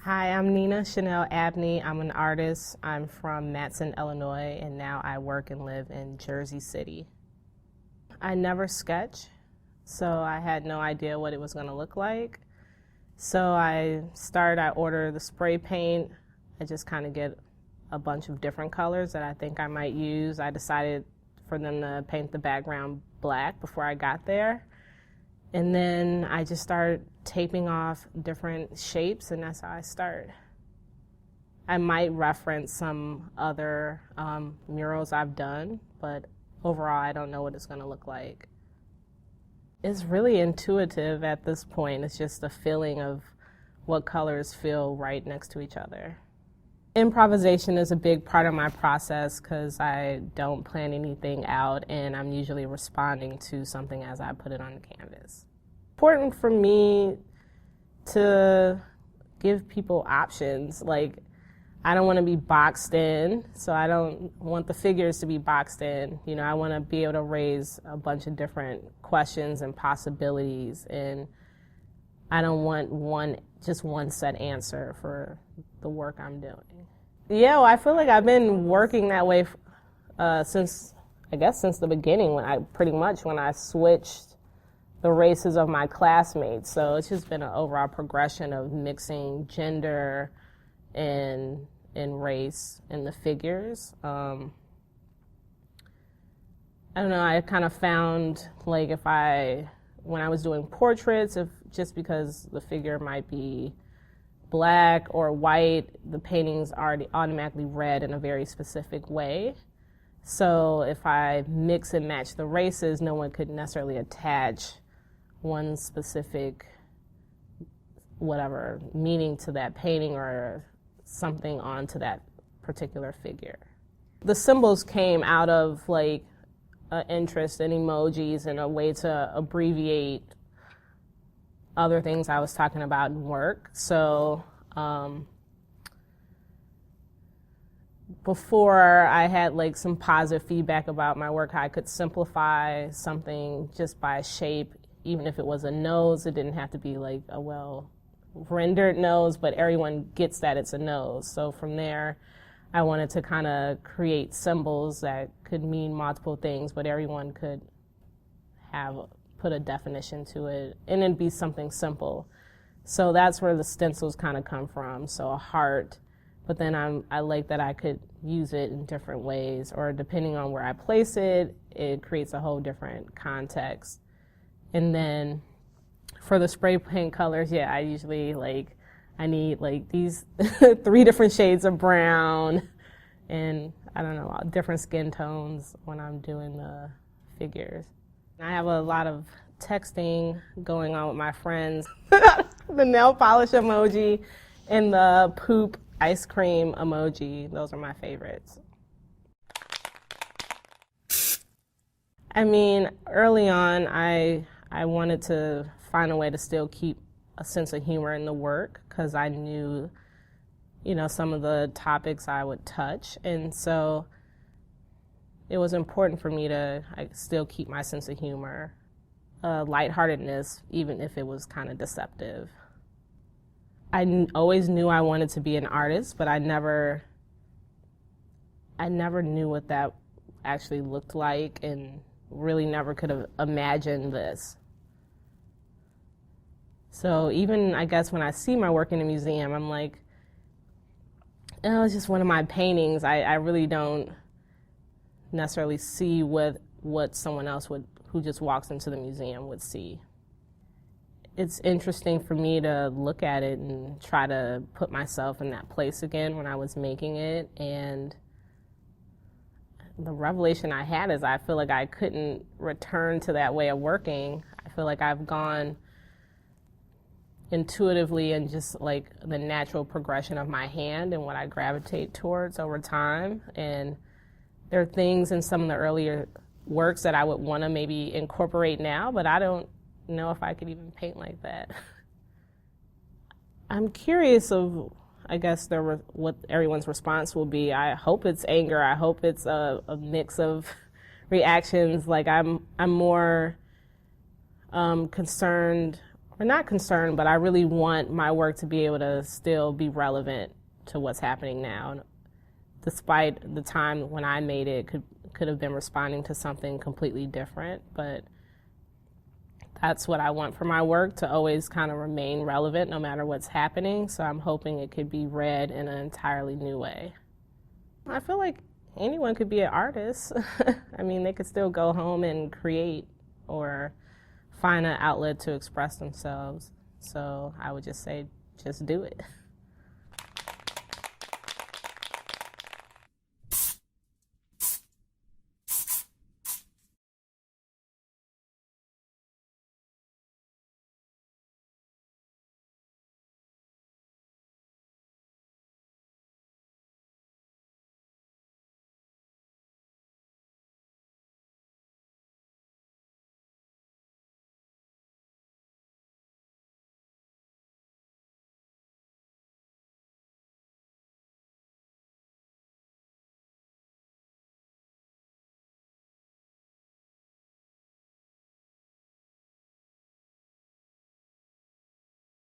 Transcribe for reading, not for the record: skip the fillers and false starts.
Hi, I'm Nina Chanel Abney. I'm an artist. I'm from Matson, Illinois, and now I work and live in Jersey City. I never sketch, so I had no idea what it was going to look like. So I order the spray paint. I just kind of get a bunch of different colors that I think I might use. I decided for them to paint the background black before I got there. And then I just started taping off different shapes, and that's how I start. I might reference some other murals I've done, but overall I don't know what it's going to look like. It's really intuitive at this point. It's just a feeling of what colors feel right next to each other. Improvisation is a big part of my process because I don't plan anything out and I'm usually responding to something as I put it on the canvas. Important for me to give people options. Like, I don't want to be boxed in, so I don't want the figures to be boxed in. You know, I want to be able to raise a bunch of different questions and possibilities, and I don't want just one set answer for the work I'm doing. Yeah, well, I feel like I've been working that way since the beginning, when I switched the races of my classmates. So it's just been an overall progression of mixing gender and race in the figures. I don't know, I kind of found, like, when I was doing portraits, just because the figure might be black or white, the painting's already automatically read in a very specific way. So if I mix and match the races, no one could necessarily attach one specific meaning to that painting or something onto that particular figure. The symbols came out of like an interest in emojis and a way to abbreviate other things I was talking about in work. So before I had like some positive feedback about my work, how I could simplify something just by shape. Even if it was a nose, it didn't have to be like a well-rendered nose, but everyone gets that it's a nose. So from there, I wanted to kind of create symbols that could mean multiple things, but everyone could put a definition to it, and it'd be something simple. So that's where the stencils kind of come from. So a heart, but then I like that I could use it in different ways, or depending on where I place it, it creates a whole different context. And then for the spray paint colors, I usually I need like these 3 different shades of brown and I don't know, different skin tones when I'm doing the figures. I have a lot of texting going on with my friends. The nail polish emoji and the poop ice cream emoji, those are my favorites. I mean, early on, I wanted to find a way to still keep a sense of humor in the work because I knew, some of the topics I would touch. And so it was important for me to still keep my sense of humor, lightheartedness, even if it was kind of deceptive. I always knew I wanted to be an artist, but I never knew what that actually looked like, and really never could have imagined this. So even, I guess, when I see my work in a museum, I'm like, oh, it's just one of my paintings. I really don't necessarily see what someone else who just walks into the museum would see. It's interesting for me to look at it and try to put myself in that place again when I was making it. And the revelation I had is I feel like I couldn't return to that way of working. I feel like I've gone intuitively and just like the natural progression of my hand and what I gravitate towards over time. And there are things in some of the earlier works that I would want to maybe incorporate now, but I don't know if I could even paint like that. I'm curious of, I guess, what everyone's response will be. I hope it's anger. I hope it's a mix of reactions. Like I'm more concerned I'm not concerned, but I really want my work to be able to still be relevant to what's happening now. Despite the time when I made it, could have been responding to something completely different, but that's what I want for my work, to always kind of remain relevant no matter what's happening. So I'm hoping it could be read in an entirely new way. I feel like anyone could be an artist. I mean, they could still go home and create or find an outlet to express themselves. So I would just say, just do it.